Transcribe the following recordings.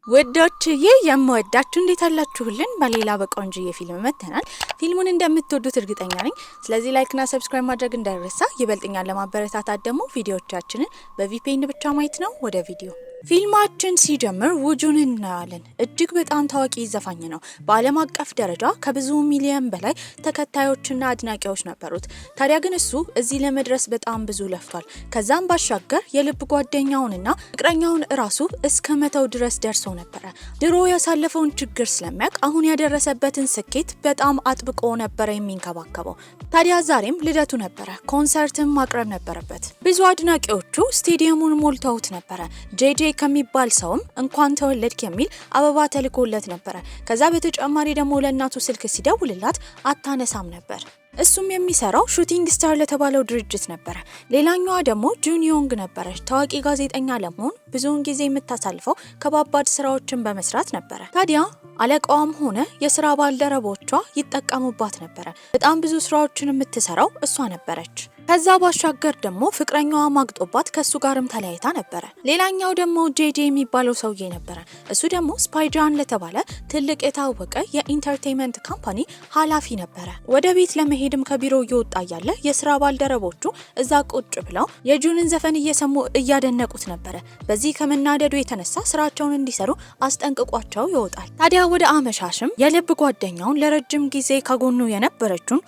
ወዳችዬ የምወዳችሁ እንዴት አላችሁልን? በሌላ በቆንጆዬ ፊልም መተናል። ፊልሙን እንደምትወዱት እርግጠኛ ነኝ። ስለዚህ ላይክ እና ሰብስክራይብ ማድረግ እንዳይረሳ። ይበልጥኛል ለማበረታታት ደግሞ ቪዲዮዎቻችንን በቪፒኤን ብቻ ማየት ነው። ወደ ቪዲዮ ፊልማችን ሲጀምር ውጁን እናያለን። እጅግ በጣም ታዋቂ ዘፋኝ ነው። በዓለም አቀፍ ደረጃ ከብዙ ሚሊዮን በላይ ተከታዮችና አድናቂዎች ነበሩት። ታዲያ ግን እሱ እዚህ ለመድረስ በጣም ብዙ ለፍቷል። ከዛም ባሻገር የልብ ጓደኛውንና ፍቅረኛውን እራሱ እስከ መተው ድረስ ደርሶ ነበረ። ድሮ ያሳለፈውን ችግር ስለሚያውቅ አሁን ያደረሰበትን ስኬት በጣም አጥብቆ ነበረ የሚንከባከበው። ታዲያ ዛሬም ልደቱ ነበረ። ኮንሰርትም ማቅረብ ነበረበት። ብዙ አድናቂዎቹ ስቴዲየሙን ሞልተውት ነበረ። ጄጄ ከሚባል ሰውም እንኳን ተወለድክ የሚል አበባ ተልኮለት ነበረ። ከዛ በተጨማሪ ደግሞ ለእናቱ ስልክ ሲደውልላት አታነሳም ነበር። እሱም የሚሰራው ሹቲንግ ስታር ለተባለው ድርጅት ነበረ። ሌላኛዋ ደግሞ ጁንዮንግ ነበረች። ታዋቂ ጋዜጠኛ ለመሆን ብዙውን ጊዜ የምታሳልፈው ከባባድ ስራዎችን በመስራት ነበረ። ታዲያ አለቃዋም ሆነ የስራ ባልደረቦቿ ይጠቀሙባት ነበረ። በጣም ብዙ ስራዎችን የምትሰራው እሷ ነበረች። ከዛ ባሻገር ደግሞ ፍቅረኛዋ ማግጦባት ከሱ ጋርም ተለያይታ ነበረ። ሌላኛው ደግሞ ጄጄ የሚባለው ሰውዬ ነበረ። እሱ ደግሞ ስፓይጃን ለተባለ ትልቅ የታወቀ የኢንተርቴይንመንት ካምፓኒ ኃላፊ ነበረ። ወደ ቤት ለመሄድም ከቢሮ እየወጣ ያለ የስራ ባልደረቦቹ እዛ ቁጭ ብለው የጁንን ዘፈን እየሰሙ እያደነቁት ነበረ። በዚህ ከመናደዱ የተነሳ ስራቸውን እንዲሰሩ አስጠንቅቋቸው ይወጣል። ታዲያ ወደ አመሻሽም የልብ ጓደኛውን ለረጅም ጊዜ ከጎኑ የነበረችውን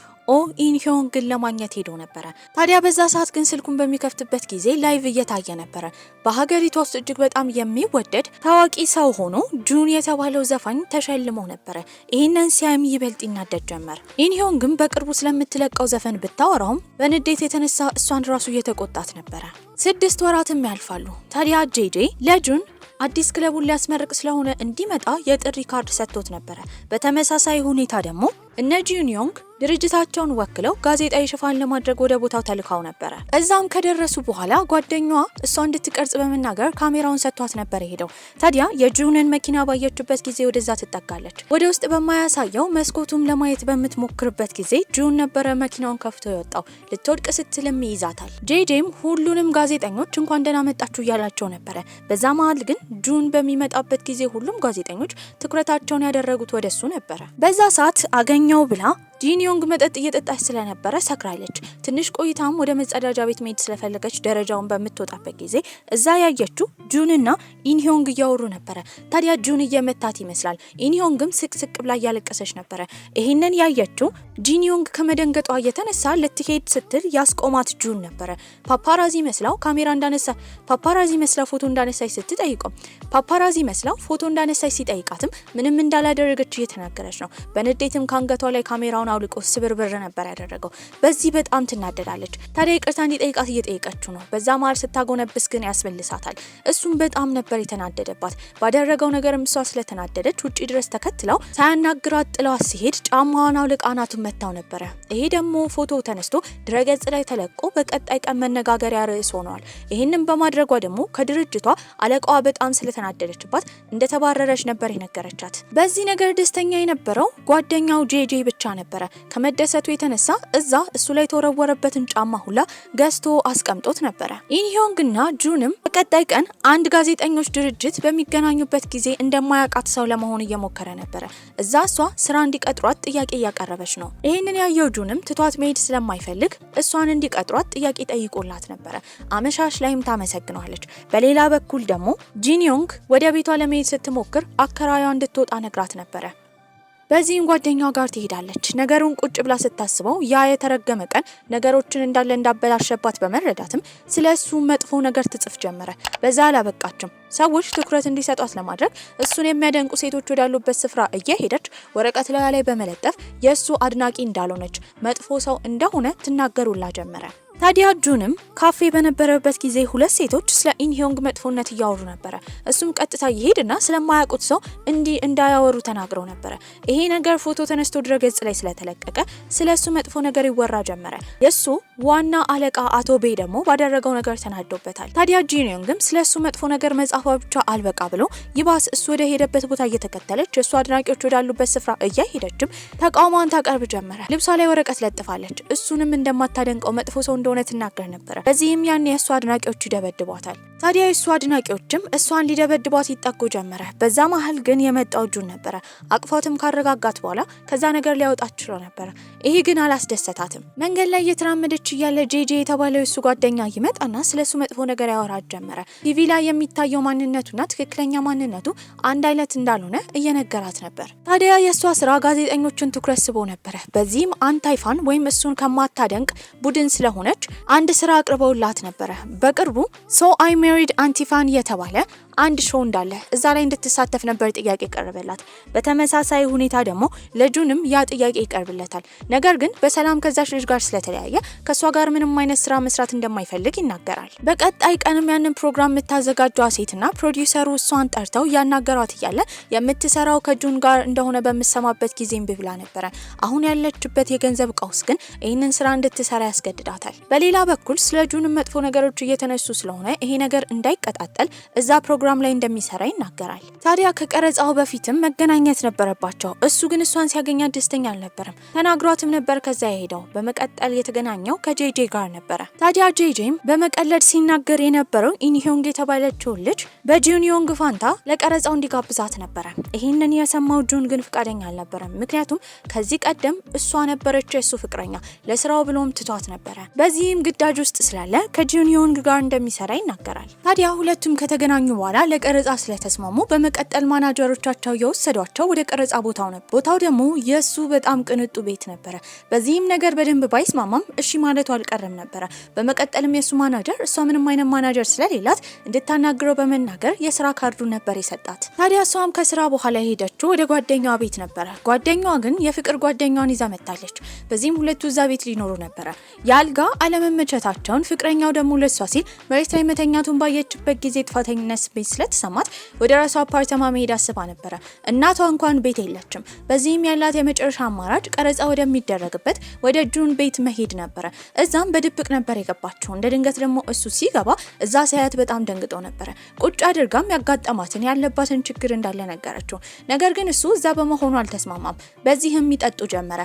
ኢንሂዮንግን ለማግኘት ሄዶ ነበረ። ታዲያ በዛ ሰዓት ግን ስልኩን በሚከፍትበት ጊዜ ላይቭ እየታየ ነበረ። በሀገሪቷ ውስጥ እጅግ በጣም የሚወደድ ታዋቂ ሰው ሆኖ ጁን የተባለው ዘፋኝ ተሸልሞ ነበረ። ይህንን ሲያይም ይበልጥ ይናደድ ጀመር። ኢንሂዮንግን በቅርቡ ስለምትለቀው ዘፈን ብታወራውም በንዴት የተነሳ እሷን ራሱ እየተቆጣት ነበረ። 6 ወራትም ያልፋሉ። ታዲያ ጄጄ ለጁን አዲስ ክለቡን ሊያስመርቅ ስለሆነ እንዲመጣ የጥሪ ካርድ ሰጥቶት ነበረ። በተመሳሳይ ሁኔታ ደግሞ እነ ጁንዮንግ ድርጅታቸውን ወክለው ጋዜጣዊ ሽፋን ለማድረግ ወደ ቦታው ተልካው ነበረ። እዛም ከደረሱ በኋላ ጓደኛዋ እሷ እንድትቀርጽ በመናገር ካሜራውን ሰጥቷት ነበር ሄደው። ታዲያ የጁንን መኪና ባየችበት ጊዜ ወደዛ ትጠጋለች። ወደ ውስጥ በማያሳየው መስኮቱም ለማየት በምትሞክርበት ጊዜ ጁን ነበረ መኪናውን ከፍቶ የወጣው። ልትወድቅ ስትልም ይይዛታል። ጄጄም ሁሉንም ጋዜጠኞች እንኳን ደህና መጣችሁ እያላቸው ነበረ። በዛ መሀል ግን ጁን በሚመጣበት ጊዜ ሁሉም ጋዜጠኞች ትኩረታቸውን ያደረጉት ወደሱ ነበረ። በዛ ሰዓት አገኘው ብላ ጂንዮንግ መጠጥ እየጠጣች ስለነበረ ሰክራለች። ትንሽ ቆይታም ወደ መጸዳጃ ቤት መሄድ ስለፈለገች ደረጃውን በምትወጣበት ጊዜ እዛ ያየችው ጁንና ኢንሂዮንግ እያወሩ ነበረ። ታዲያ ጁን እየመታት ይመስላል። ኢንሂዮንግም ስቅስቅ ብላ እያለቀሰች ነበረ። ይሄንን ያየችው ጂንዮንግ ከመደንገጧ የተነሳ ልትሄድ ስትል ያስቆማት ጁን ነበረ። ፓፓራዚ መስላው ፓፓራዚ መስላ ፎቶ እንዳነሳች ስትጠይቀው ፓፓራዚ መስላው ፎቶ እንዳነሳች ሲጠይቃትም ምንም እንዳላደረገች እየተናገረች ነው። በንዴትም ካንገቷ ላይ ካሜራውን አውልቆ ስብርብር ነበር ያደረገው። በዚህ በጣም ትናደዳለች። ታዲያ ይቅርታ እንዲጠይቃት እየጠየቀችው ነው። በዛ መሀል ስታጎነብስ ግን ያስመልሳታል። እሱም በጣም ነበር የተናደደባት። ባደረገው ነገርም እሷ ስለተናደደች ውጪ ድረስ ተከትለው ሳያናግራት ጥለዋት ሲሄድ ጫማዋን አውልቃ አናቱን መታው ነበረ። ይሄ ደግሞ ፎቶ ተነስቶ ድረገጽ ላይ ተለቆ በቀጣይ ቀን መነጋገሪያ ርዕስ ሆኗል። ይህንን በማድረጓ ደግሞ ከድርጅቷ አለቃዋ በጣም ስለተናደደችባት እንደተባረረች ነበር የነገረቻት። በዚህ ነገር ደስተኛ የነበረው ጓደኛው ጄጄ ብቻ ነበር። ከመደሰቱ የተነሳ እዛ እሱ ላይ ተወረወረበትን ጫማ ሁላ ገዝቶ አስቀምጦት ነበረ። ኢንሂዮንግና ጁንም በቀጣይ ቀን አንድ ጋዜጠኞች ድርጅት በሚገናኙበት ጊዜ እንደማያውቃት ሰው ለመሆን እየሞከረ ነበረ። እዛ እሷ ስራ እንዲቀጥሯት ጥያቄ እያቀረበች ነው። ይህንን ያየው ጁንም ትቷት መሄድ ስለማይፈልግ እሷን እንዲቀጥሯት ጥያቄ ጠይቆላት ነበረ። አመሻሽ ላይም ታመሰግነዋለች። በሌላ በኩል ደግሞ ጂንዮንግ ወደ ቤቷ ለመሄድ ስትሞክር አከራዩዋ እንድትወጣ ነግራት ነበረ። በዚህም ጓደኛዋ ጋር ትሄዳለች። ነገሩን ቁጭ ብላ ስታስበው ያ የተረገመ ቀን ነገሮችን እንዳለ እንዳበላሸባት በመረዳትም ስለሱ መጥፎ ነገር ትጽፍ ጀመረ። በዛ አላበቃችም። ሰዎች ትኩረት እንዲሰጧት ለማድረግ እሱን የሚያደንቁ ሴቶች ወዳሉበት ስፍራ እየሄደች ወረቀት ላይ በመለጠፍ የሱ አድናቂ እንዳልሆነች መጥፎ ሰው እንደሆነ ትናገሩላ ጀመረ። ታዲያ ጁንም ካፌ በነበረበት ጊዜ 2 ሴቶች ስለ ኢንሂዮንግ መጥፎነት እያወሩ ነበረ። እሱም ቀጥታ ይሄድና ስለማያውቁት ሰው እንዳያወሩ ተናግረው ነበረ። ይሄ ነገር ፎቶ ተነስቶ ድረገጽ ላይ ስለተለቀቀ ስለሱ መጥፎ ነገር ይወራ ጀመረ። የሱ ዋና አለቃ አቶ ቤ ደግሞ ባደረገው ነገር ተናዶበታል። ታዲያ ጂንዮንግም ስለሱ መጥፎ ነገር መጻፏ ብቻ አልበቃ ብሎ ይባስ እሱ ወደ ሄደበት ቦታ እየተከተለች የሱ አድናቂዎች ወዳሉበት ስፍራ እየሄደችም ተቃውሟን ታቀርብ ጀመረ። ልብሷ ላይ ወረቀት ለጥፋለች። እሱንም እንደማታደንቀው መጥፎ ሰው እንደሆነ ትናገር ነበር። በዚህም ያኔ የእሷ አድናቂዎች ይደበድቧታል። ታዲያ የእሷ አድናቂዎችም እሷን ሊደበድቧት ይጠጉ ጀመረ። በዛ መሀል ግን የመጣው ጁን ነበረ። አቅፏትም ካረጋጋት በኋላ ከዛ ነገር ሊያወጣት ችሎ ነበር። ይሄ ግን አላስደሰታትም። መንገድ ላይ እየተራመደች እያለ ጄጄ የተባለው የሱ ጓደኛ ይመጣና ስለሱ መጥፎ ነገር ያወራት ጀመረ። ቲቪ ላይ የሚታየው ማንነቱና ትክክለኛ ማንነቱ አንድ አይነት እንዳልሆነ እየነገራት ነበር። ታዲያ የእሷ ስራ ጋዜጠኞችን ትኩረት ስቦ ነበረ። በዚህም አንታይፋን ወይም እሱን ከማታደንቅ ቡድን ስለሆነች አንድ ስራ አቅርበውላት ነበረ። በቅርቡ ሶ አይ ሜሪድ አንቲፋን የተባለ አንድ ሾው እንዳለ እዛ ላይ እንድትሳተፍ ነበር ጥያቄ ቀርበላት። በተመሳሳይ ሁኔታ ደግሞ ለጁንም ያ ጥያቄ ይቀርብለታል። ነገር ግን በሰላም ከዛች ልጅ ጋር ስለተለያየ ከሷ ጋር ምንም አይነት ስራ መስራት እንደማይፈልግ ይናገራል። በቀጣይ ቀንም ያንን ፕሮግራም የምታዘጋጀው ሴትና ፕሮዲውሰሩ እሷን ጠርተው ያናገሯት እያለ የምትሰራው ከጁን ጋር እንደሆነ በምሰማበት ጊዜ እምቢ ብላ ነበረ። አሁን ያለችበት የገንዘብ ቀውስ ግን ይህንን ስራ እንድትሰራ ያስገድዳታል። በሌላ በኩል ስለ ጁንም መጥፎ ነገሮች እየተነሱ ስለሆነ ይሄ ነገር እንዳይቀጣጠል እዛ ፕሮግራም ላይ እንደሚሰራ ይናገራል። ታዲያ ከቀረጻው በፊትም መገናኘት ነበረባቸው። እሱ ግን እሷን ሲያገኛት ደስተኛ አልነበረም። ተናግሯትም ነበር ከዛ የሄደው። በመቀጠል የተገናኘው ከጄጄ ጋር ነበረ። ታዲያ ጄጄም በመቀለድ ሲናገር የነበረው ኢንሂዮንግ የተባለችው ልጅ በጁንዮንግ ፋንታ ለቀረጻው እንዲጋብዛት ነበረ። ይህንን የሰማው ጁን ግን ፍቃደኛ አልነበረም። ምክንያቱም ከዚህ ቀደም እሷ ነበረች የሱ ፍቅረኛ፣ ለስራው ብሎም ትቷት ነበረ። በዚህም ግዳጅ ውስጥ ስላለ ከጁንዮንግ ጋር እንደሚሰራ ይናገራል። ታዲያ ሁለቱም ከተገናኙ በኋላ ለቀረጻ ስለተስማሙ በመቀጠል ማናጀሮቻቸው የወሰዷቸው ወደ ቀረጻ ቦታው ነበር። ቦታው ደግሞ የሱ በጣም ቅንጡ ቤት ነበረ። በዚህም ነገር በደንብ ባይስማማም እሺ ማለቱ አልቀረም ነበረ። በመቀጠልም የሱ ማናጀር እሷ ምንም አይነት ማናጀር ስለሌላት እንድታናግረው በመናገር የስራ ካርዱ ነበር የሰጣት። ታዲያ እሷም ከስራ በኋላ ሄደችው ወደ ጓደኛዋ ቤት ነበረ። ጓደኛዋ ግን የፍቅር ጓደኛዋን ይዛ መጣለች። በዚህም ሁለቱ እዛ ቤት ሊኖሩ ነበረ። የአልጋ አለመመቸታቸውን ፍቅረኛው ደግሞ ለሷ ሲል መሬት ላይ መተኛቱን ባየችበት ጊዜ ጥፋተኝነት ስሜት ስለተሰማት ወደ ራሷ አፓርተማ መሄድ አስባ ነበረ። እናቷ እንኳን ቤት የለችም። በዚህም ያላት የመጨረሻ አማራጭ ቀረጻ ወደሚደረግበት ወደ ጁን ቤት መሄድ ነበረ። እዛም በድብቅ ነበር የገባችው። እንደ ድንገት ደግሞ እሱ ሲገባ እዛ ሳያት በጣም ደንግጦ ነበረ። ቁጭ አድርጋም ያጋጠማትን ያለባትን ችግር እንዳለ ነገረችው። ነገር ግን እሱ እዛ በመሆኑ አልተስማማም። በዚህም ይጠጡ ጀመረ።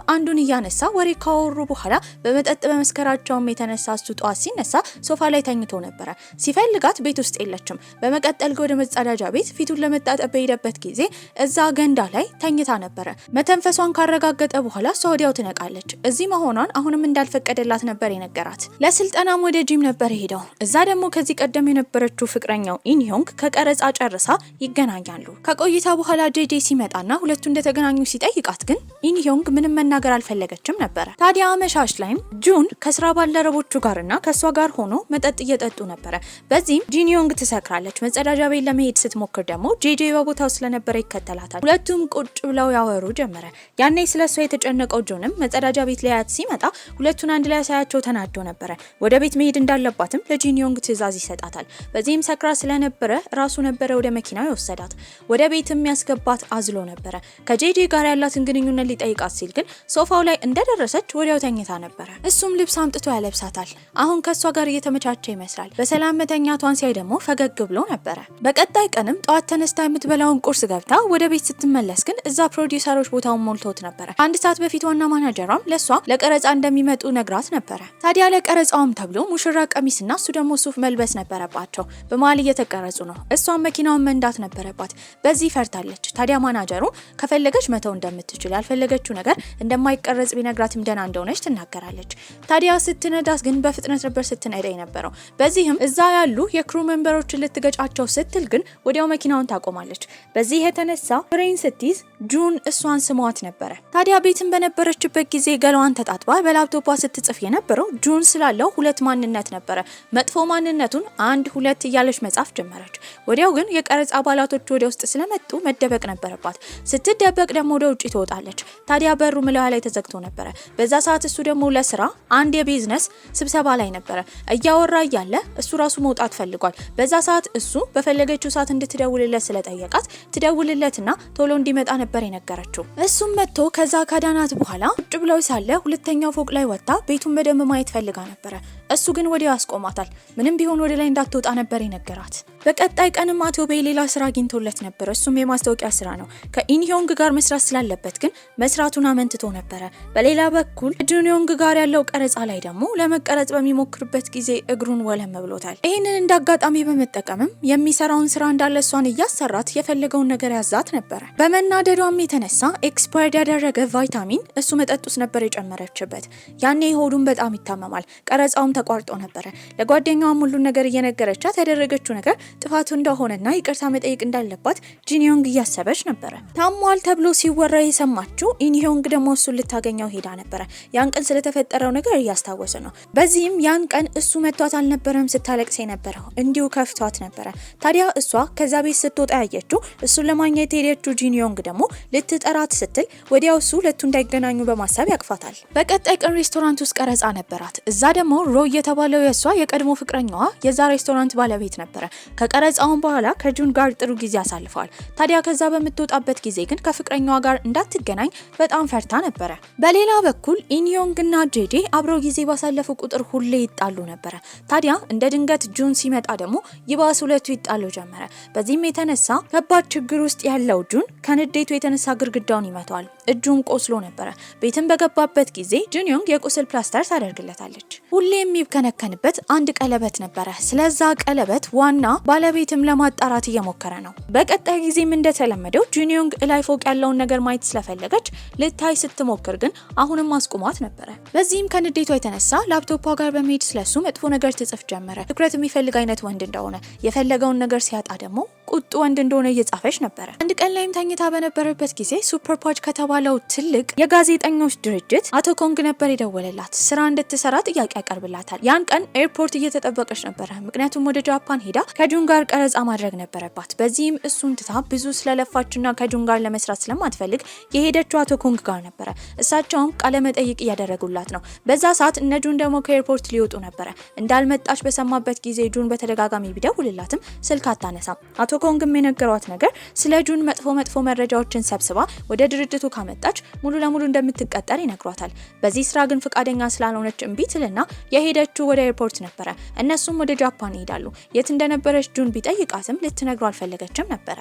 አንዱን እያነሳ ወሬ ካወሩ በኋላ በመጠጥ በመስከራቸውም የተነሳ እሱ ጠዋት ሲነሳ ሶፋ ላይ ተኝቶ ነበረ። ሲፈልጋት ቤት ውስጥ የለችም። በመቀጠል ወደ መጸዳጃ ቤት ፊቱን ለመታጠብ በሄደበት ጊዜ እዛ ገንዳ ላይ ተኝታ ነበረ። መተንፈሷን ካረጋገጠ በኋላ እሷ ወዲያው ትነቃለች። እዚህ መሆኗን አሁንም እንዳልፈቀደላት ነበር የነገራት። ለስልጠናም ወደ ጂም ነበር ሄደው። እዛ ደግሞ ከዚህ ቀደም የነበረችው ፍቅረኛው ኢንሂዮንግ ከቀረጻ ጨርሳ ይገናኛሉ። ከቆይታ በኋላ ጄጄ ሲመጣና ሁለቱ እንደተገናኙ ሲጠይቃት ግን ኢንሂዮንግ ምንም መናገር አልፈለገችም ነበረ። ታዲያ አመሻሽ ላይም ጁን ከስራ ባልደረቦቹ ጋርና ከሷ ጋር ሆኖ መጠጥ እየጠጡ ነበረ። በዚህም ጂንዮንግ ትሰክራለች። መጸዳጃ ቤት ለመሄድ ስትሞክር ደግሞ ጄጄ በቦታው ስለነበረ ይከተላታል። ሁለቱም ቁጭ ብለው ያወሩ ጀመረ። ያኔ ስለሷ የተጨነቀው ጁንም መጸዳጃ ቤት ሊያያት ሲመጣ ሁለቱን አንድ ላይ ሳያቸው ተናዶ ነበረ። ወደ ቤት መሄድ እንዳለባትም ለጂንዮንግ ትዕዛዝ ይሰጣታል። በዚህም ሰክራ ስለነበረ ራሱ ነበረ ወደ መኪናው የወሰዳት። ወደ ቤትም ያስገባት አዝሎ ነበረ። ከጄጄ ጋር ያላትን ግንኙነት ሊጠይቃት ሲል ግን ሶፋው ላይ እንደደረሰች ወዲያው ተኝታ ነበረ። እሱም ልብስ አምጥቶ ያለብሳታል። አሁን ከሷ ጋር እየተመቻቸ ይመስላል። በሰላም መተኛቷን ሲያይ ደግሞ ፈገግ ብሎ ነበረ። በቀጣይ ቀንም ጠዋት ተነስታ የምትበላውን ቁርስ ገብታ ወደ ቤት ስትመለስ ግን እዛ ፕሮዲውሰሮች ቦታውን ሞልቶት ነበረ። አንድ ሰዓት በፊት ዋና ማናጀሯም ለሷ ለቀረጻ እንደሚመጡ ነግራት ነበረ። ታዲያ ለቀረጻውም ተብሎ ሙሽራ ቀሚስና እሱ ደግሞ ሱፍ መልበስ ነበረባቸው። በመሀል እየተቀረጹ ነው። እሷም መኪናውን መንዳት ነበረባት። በዚህ ፈርታለች። ታዲያ ማናጀሩ ከፈለገች መተው እንደምትችል ያልፈለገችው ነገር እንደማይቀረጽ ቢነግራትም ደህና እንደሆነች ትናገራለች። ታዲያ ስትነዳት ግን በፍጥነት ነበር ስትነዳ የነበረው። በዚህም እዛ ያሉ የክሩ ሜምበሮችን ልትገጫቸው ስትል ግን ወዲያው መኪናውን ታቆማለች። በዚህ የተነሳ ፍሬን ስትይዝ ጁን እሷን ስሟት ነበረ። ታዲያ ቤትን በነበረችበት ጊዜ ገላዋን ተጣጥባ በላፕቶፓ ስትጽፍ የነበረው ጁን ስላለው ሁለት ማንነት ነበረ። መጥፎ ማንነቱን 1 2 እያለች መጻፍ ጀመረች። ወዲያው ግን የቀረጻ አባላቶች ወደ ውስጥ ስለመጡ መደበቅ ነበረባት። ስትደበቅ ደግሞ ወደ ውጪ ትወጣለች። ታዲያ በሩ ምላዋ ላይ ተዘግቶ ነበረ። በዛ ሰዓት እሱ ደግሞ ለስራ አንድ የቢዝነስ ስብሰባ ላይ ነበረ። እያወራ እያለ እሱ ራሱ መውጣት ፈልጓል። በዛ ሰዓት እሱ በፈለገችው ሰዓት እንድትደውልለት ስለጠየቃት ትደውልለትና ቶሎ እንዲመጣ ነበር የነገረችው። እሱም መጥቶ ከዛ ካዳናት በኋላ ቁጭ ብለው ሳለ ሁለተኛው ፎቅ ላይ ወጣ ቤቱን በደንብ ማየት ፈልጋ ነበረ። እሱ ግን ወዲያው ያስቆማታል። ምንም ቢሆን ወደ ላይ እንዳትወጣ ነበር የነገራት። በቀጣይ ቀንም አቶ ቤይ ሌላ ስራ አግኝቶለት ነበር። እሱም የማስታወቂያ ስራ ነው። ከኢንዮንግ ጋር መስራት ስላለበት ግን መስራቱን አመንትቶ ነበረ። በሌላ በኩል ጁንዮንግ ጋር ያለው ቀረጻ ላይ ደግሞ ለመቀረጽ በሚሞክርበት ጊዜ እግሩን ወለም ብሎታል። ይህንን እንዳጋጣሚ በመጠቀምም የሚሰራውን ስራ እንዳለ እሷን እያሰራት የፈለገውን ነገር ያዛት ነበረ። በመናደዷም የተነሳ ኤክስፓየርድ ያደረገ ቫይታሚን እሱ መጠጥ ውስጥ ነበር የጨመረችበት። ያኔ ሆዱን በጣም ይታመማል። ቀረጻውም ተቋርጦ ነበረ። ለጓደኛዋም ሁሉን ነገር እየነገረቻት ያደረገችው ነገር ጥፋቱ እንደሆነና ይቅርታ መጠየቅ እንዳለባት ጂንዮንግ እያሰበች ነበረ። ታሟል ተብሎ ሲወራ የሰማችው ኢንዮንግ ደግሞ እሱን ልታገኘው ሄዳ ነበረ። ያን ቀን ስለተፈጠረው ነገር እያስታወሰ ነው። በዚህም ያን ቀን እሱ መቷት አልነበረም ስታለቅስ የነበረው እንዲሁ ከፍቷት ነበረ። ታዲያ እሷ ከዛ ቤት ስትወጣ ያየችው እሱን ለማግኘት ሄደችው ጂንዮንግ ደግሞ ልትጠራት ስትል ወዲያው እሱ ሁለቱ እንዳይገናኙ በማሰብ ያቅፋታል። በቀጣይ ቀን ሬስቶራንት ውስጥ ቀረጻ ነበራት። እዛ ደግሞ ሮይ የተባለው የእሷ የቀድሞ ፍቅረኛዋ የዛ ሬስቶራንት ባለቤት ነበረ። ከቀረጻውን በኋላ ከጁን ጋር ጥሩ ጊዜ አሳልፈዋል። ታዲያ ከዛ በምትወጣበት ጊዜ ግን ከፍቅረኛዋ ጋር እንዳትገናኝ በጣም ፈርታ ነበረ። በሌላ በኩል ኢንዮንግ እና ጄጄ አብረው ጊዜ ባሳለፉ ቁጥር ሁሌ ይጣሉ ነበረ። ታዲያ እንደ ድንገት ጁን ሲመጣ ደግሞ ይባስ ሁለቱ ይጣሉ ጀመረ። በዚህም የተነሳ ከባድ ችግር ውስጥ ያለው ጁን ከንዴቱ የተነሳ ግድግዳውን ይመታዋል። እጁም ቆስሎ ነበረ። ቤትን በገባበት ጊዜ ጁንዮንግ የቁስል ፕላስተር ታደርግለታለች። ሁሌ የሚብከነከንበት አንድ ቀለበት ነበረ። ስለዛ ቀለበት ዋና ባለቤትም ለማጣራት እየሞከረ ነው። በቀጣይ ጊዜም እንደተለመደው ጁንዮንግ እላይ ፎቅ ያለውን ነገር ማየት ስለፈለገች ልታይ ስትሞክር ግን አሁንም ማስቆሟት ነበረ። በዚህም ከንዴቷ የተነሳ ላፕቶፓ ጋር በመሄድ ስለሱ መጥፎ ነገር ትጽፍ ጀመረ። ትኩረት የሚፈልግ አይነት ወንድ እንደሆነ፣ የፈለገውን ነገር ሲያጣ ደግሞ ቁጡ ወንድ እንደሆነ እየጻፈች ነበረ። አንድ ቀን ላይም ተኝታ በነበረበት ጊዜ ሱፐር ፓች ከተባለው ትልቅ የጋዜጠኞች ድርጅት አቶ ኮንግ ነበር የደወለላት። ስራ እንድትሰራ ጥያቄ ያቀርብላታል። ያን ቀን ኤርፖርት እየተጠበቀች ነበረ። ምክንያቱም ወደ ጃፓን ሄዳ ከጁን ጋር ቀረጻ ማድረግ ነበረባት። በዚህም እሱን ትታ ብዙ ስለለፋችና ከጁን ጋር ለመስራት ስለማትፈልግ የሄደችው አቶ ኮንግ ጋር ነበረ። እሳቸውም ቃለ መጠይቅ እያደረጉላት ነው። በዛ ሰዓት እነ ጁን ደግሞ ከኤርፖርት ሊወጡ ነበረ። እንዳልመጣች በሰማበት ጊዜ ጁን በተደጋጋሚ ቢደውልላትም ስልክ አታነሳም። አቶ ኮንግም የነገሯት ነገር ስለ ጁን መጥፎ መረጃዎችን ሰብስባ ወደ ድርጅቱ ካመጣች ሙሉ ለሙሉ እንደምትቀጠር ይነግሯታል። በዚህ ስራ ግን ፈቃደኛ ስላልሆነች እምቢ ትልና የሄደችው ወደ ኤርፖርት ነበረ። እነሱም ወደ ጃፓን ይሄዳሉ። የት እንደነበረች ጁን ቢጠይቃትም ልትነግረው አልፈለገችም ነበረ።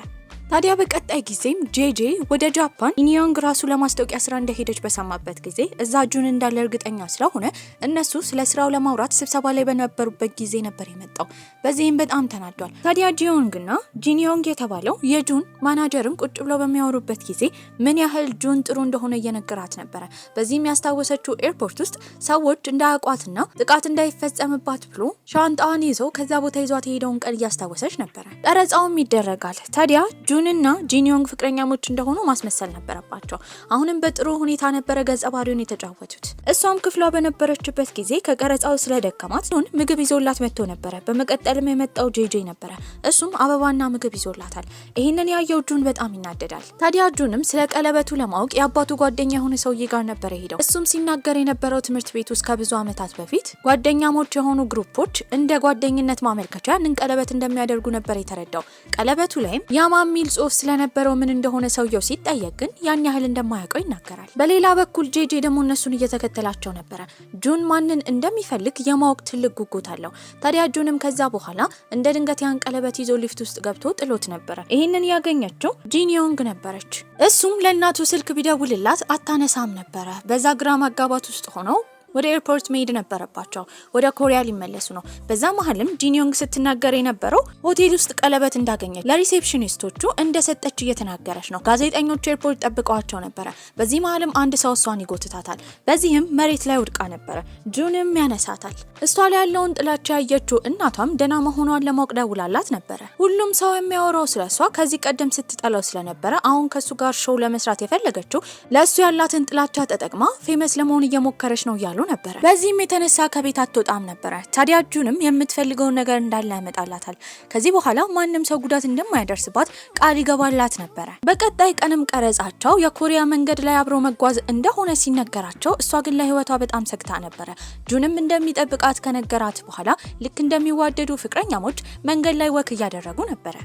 ታዲያ በቀጣይ ጊዜም ጄጄ ወደ ጃፓን ኢንዮንግ ራሱ ለማስታወቂያ ስራ እንደሄደች በሰማበት ጊዜ እዛ ጁን እንዳለ እርግጠኛ ስለሆነ እነሱ ስለ ስራው ለማውራት ስብሰባ ላይ በነበሩበት ጊዜ ነበር የመጣው። በዚህም በጣም ተናዷል። ታዲያ ጂዮንግና ጂንዮንግ የተባለው የጁን ማናጀርም ቁጭ ብለው በሚያወሩበት ጊዜ ምን ያህል ጁን ጥሩ እንደሆነ እየነገራት ነበረ። በዚህም ያስታወሰችው ኤርፖርት ውስጥ ሰዎች እንዳያውቋትና ጥቃት እንዳይፈጸምባት ብሎ ሻንጣዋን ይዘው ከዛ ቦታ ይዟት የሄደውን ቀን እያስታወሰች ነበረ። ቀረጻውም ይደረጋል። ታዲያ ጁንና ጂንዮንግ ፍቅረኛሞች እንደሆኑ ማስመሰል ነበረባቸው። አሁንም በጥሩ ሁኔታ ነበረ ገጸ ባህሪውን የተጫወቱት። እሷም ክፍሏ በነበረችበት ጊዜ ከቀረጻው ስለደከማት ጁን ምግብ ይዞላት መጥቶ ነበረ። በመቀጠልም የመጣው ጄጄ ነበረ። እሱም አበባና ምግብ ይዞላታል። ይህንን ያየው ጁን በጣም ይናደዳል። ታዲያ ጁንም ስለ ቀለበቱ ለማወቅ የአባቱ ጓደኛ የሆነ ሰውዬ ጋር ነበር ሄደው። እሱም ሲናገር የነበረው ትምህርት ቤት ውስጥ ከብዙ ዓመታት በፊት ጓደኛሞች የሆኑ ግሩፖች እንደ ጓደኝነት ማመልከቻ ንን ቀለበት እንደሚያደርጉ ነበር የተረዳው። ቀለበቱ ላይም ያማሚል ጽሁፍ ስለነበረው ምን እንደሆነ ሰውየው ሲጠየቅ ግን ያን ያህል እንደማያውቀው ይናገራል። በሌላ በኩል ጄጄ ደግሞ እነሱን እየተከተላቸው ነበረ። ጁን ማንን እንደሚፈልግ የማወቅ ትልቅ ጉጉት አለው። ታዲያ ጁንም ከዛ በኋላ እንደ ድንገት ያን ቀለበት ይዞ ሊፍት ውስጥ ገብቶ ጥሎት ነበረ። ይህንን ያገኘችው ጂንዮንግ ነበረች። እሱም ለእናቱ ስልክ ቢደውልላት አታነሳም ነበረ። በዛ ግራ ማጋባት ውስጥ ሆነው ወደ ኤርፖርት መሄድ ነበረባቸው። ወደ ኮሪያ ሊመለሱ ነው። በዛ መሀልም ጂንዮንግ ስትናገር የነበረው ሆቴል ውስጥ ቀለበት እንዳገኘች ለሪሴፕሽኒስቶቹ እንደሰጠች እየተናገረች ነው። ጋዜጠኞቹ ኤርፖርት ጠብቀዋቸው ነበረ። በዚህ መሀልም አንድ ሰው እሷን ይጎትታታል። በዚህም መሬት ላይ ወድቃ ነበረ። ጁንም ያነሳታል። እሷ ላይ ያለውን ጥላቻ ያየችው እናቷም ደህና መሆኗን ለማወቅ ደውላላት ነበረ። ሁሉም ሰው የሚያወራው ስለሷ ከዚህ ቀደም ስትጠላው ስለነበረ አሁን ከሱ ጋር ሾው ለመስራት የፈለገችው ለሱ ያላትን ጥላቻ ተጠቅማ ፌመስ ለመሆን እየሞከረች ነው ያሉ ነበረ። በዚህም የተነሳ ከቤት አትወጣም ነበረ። ታዲያ ጁንም የምትፈልገውን ነገር እንዳለ ያመጣላታል። ከዚህ በኋላ ማንም ሰው ጉዳት እንደማያደርስባት ቃል ይገባላት ነበረ። በቀጣይ ቀንም ቀረጻቸው የኮሪያ መንገድ ላይ አብሮ መጓዝ እንደሆነ ሲነገራቸው እሷ ግን ለህይወቷ በጣም ሰግታ ነበረ። ጁንም እንደሚጠብቃት ከነገራት በኋላ ልክ እንደሚዋደዱ ፍቅረኛሞች መንገድ ላይ ወክ እያደረጉ ነበረ።